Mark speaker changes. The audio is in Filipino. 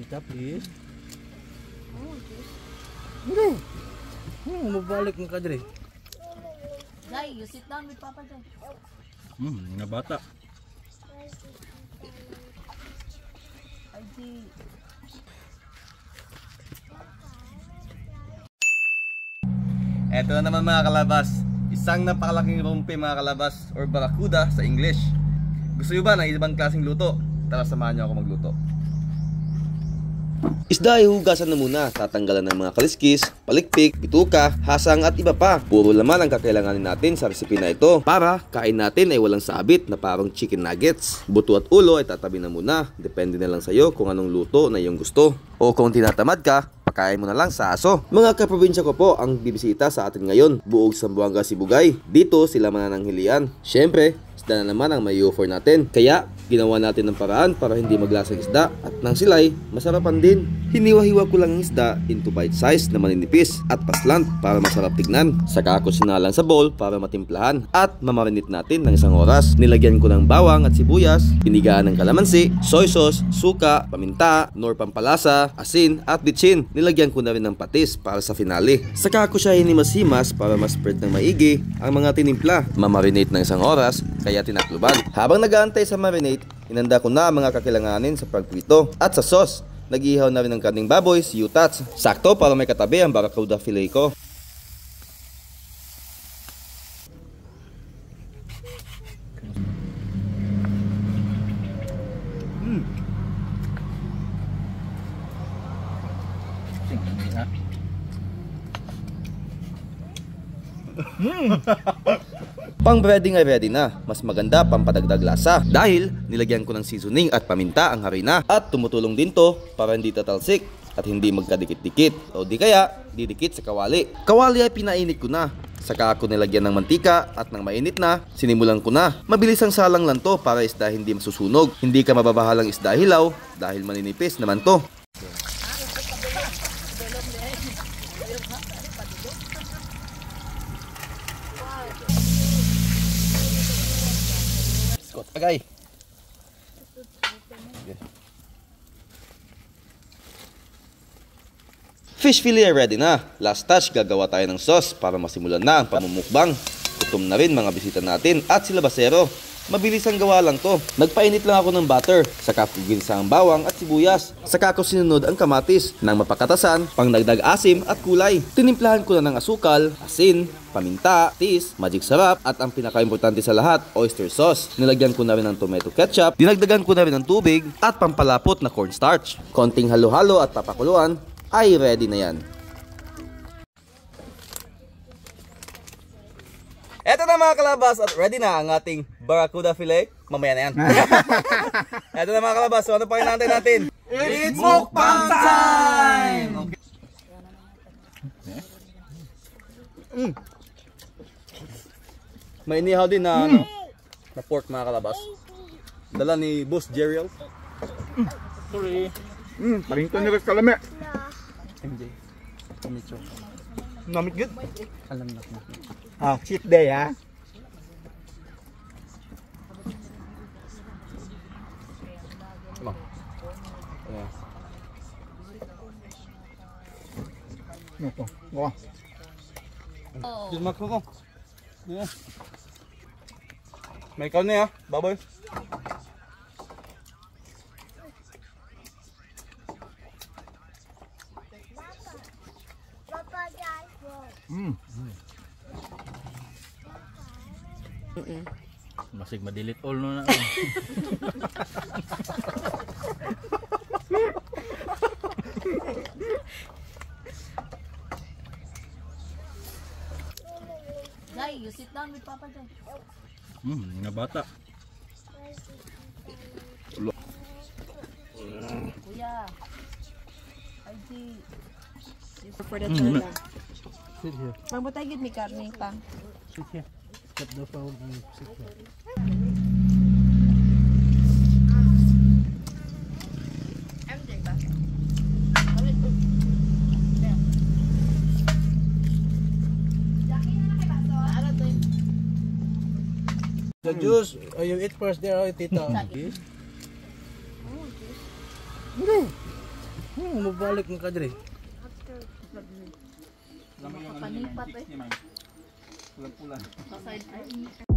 Speaker 1: Tita, please.
Speaker 2: Oh, juice.
Speaker 1: Hindi. Mabalik mo ka dre.
Speaker 2: Jai, you sit down with Papa Jai.
Speaker 1: Mga bata.
Speaker 2: Aji.
Speaker 3: Eto na naman mga kalabas. Isang napakalaking rumpi mga kalabas or barracuda sa English. Gusto nyo ba ng ibang klaseng luto? Tara samahan nyo ako magluto. Isda ay hugasan na muna, tatanggalan ng mga kaliskis, palikpik, bituka, hasang at iba pa. Puro laman ang kakailanganin natin sa recipe na ito para kain natin ay walang sabit na parang chicken nuggets. Buto at ulo ay tatabi na muna, depende na lang sa'yo kung anong luto na iyong gusto. O kung tinatamad ka, pakain mo na lang sa aso. Mga kaprobinsya ko po ang bibisita sa atin ngayon, buog Zamboanga Sibugay. Dito sila manananghilian. Syempre, isda na naman ang may offer natin. Kaya, ginawa natin ng paraan para hindi maglasang isda at nang sila'y masarapan din. Hiniwa-hiwa ko lang ang isda into bite size na maninipis at paslant para masarap tignan. Saka ako sinalang sa bowl para matimplahan at mamarinate natin ng 1 oras. Nilagyan ko ng bawang at sibuyas, pinigaan ng kalamansi, soy sauce, suka, paminta, nor pampalasa, asin at bitchin. Nilagyan ko na rin ng patis para sa finale. Saka ako siya hinimas-himas para ma-spread ng maigi ang mga tinimpla. Mamarinate ng 1 oras kaya tinakluban. Habang nag-aantay sa marinate, inanda ko na ang mga kakailanganin sa pagprito at sa sauce. Nag-ihaw na rin ng karning baboy, siyutats. Sakto para may katabi ang barracuda fillet ko. Pang breading ay ready na. Mas maganda pampadagdag lasa dahil nilagyan ko ng seasoning at paminta ang harina at tumutulong din to para hindi tatalsik at hindi magkadikit-dikit o di kaya didikit sa kawali. Kawali ay pinainit ko na. Saka ako nilagyan ng mantika at nang mainit na, sinimulan ko na. Mabilis ang salang lang to para isda hindi masusunog. Hindi ka mababahalang isda hilaw dahil maninipis naman to. Agay. Fish fillet ay ready na. Last touch, gagawa tayo ng sauce para masimulan na ang pamumukbang. Gutom na rin mga bisita natin at sila basero. Mabilis ang gawa lang to. Nagpainit lang ako ng butter, saka ginisa ang bawang at sibuyas. Saka ko sinunod ang kamatis nang mapakatasan, pangdagdag asim at kulay. Tinimplahan ko na ng asukal, asin, paminta, tis, magic sarap at ang pinaka-importante sa lahat, oyster sauce. Nilagyan ko na rin ng tomato ketchup, dinagdagan ko na rin ng tubig at pampalapot na cornstarch. Konting halo-halo at papakuluan ay ready na yan. Eto na mga kalabas at ready na ang ating barracuda fillet. Mamaya na yan. Eto na mga kalabas, so ano pa hinahantay natin? It's mukbang time! Okay. May inihaw din na, na pork mga kalabas. Dala ni Boss Jeriel.
Speaker 1: Sorry. Parington nyo kalame.
Speaker 3: MJ. Kamicho.
Speaker 1: Namit good?
Speaker 3: Alam na ko.
Speaker 1: Ah, cheat day ha?
Speaker 3: Come on. Yeah.
Speaker 1: Ito. Gawa.
Speaker 3: Gismak ko. Yeah. May ikaw na ya, baboy.
Speaker 1: Masig ma-delete all no na.
Speaker 2: Jai, you sit down with Papa Jai.
Speaker 1: Mga bata.
Speaker 2: Kuya. Aji. For the tola.
Speaker 1: Sit here.
Speaker 2: Magbutay gid mi karne pa.
Speaker 1: Sit here. Step the phone and sit here.
Speaker 2: MJ ba?
Speaker 1: The juice, you eat first there, tita. Mabalik ng kadre.
Speaker 2: Kapanipat eh. Sa side.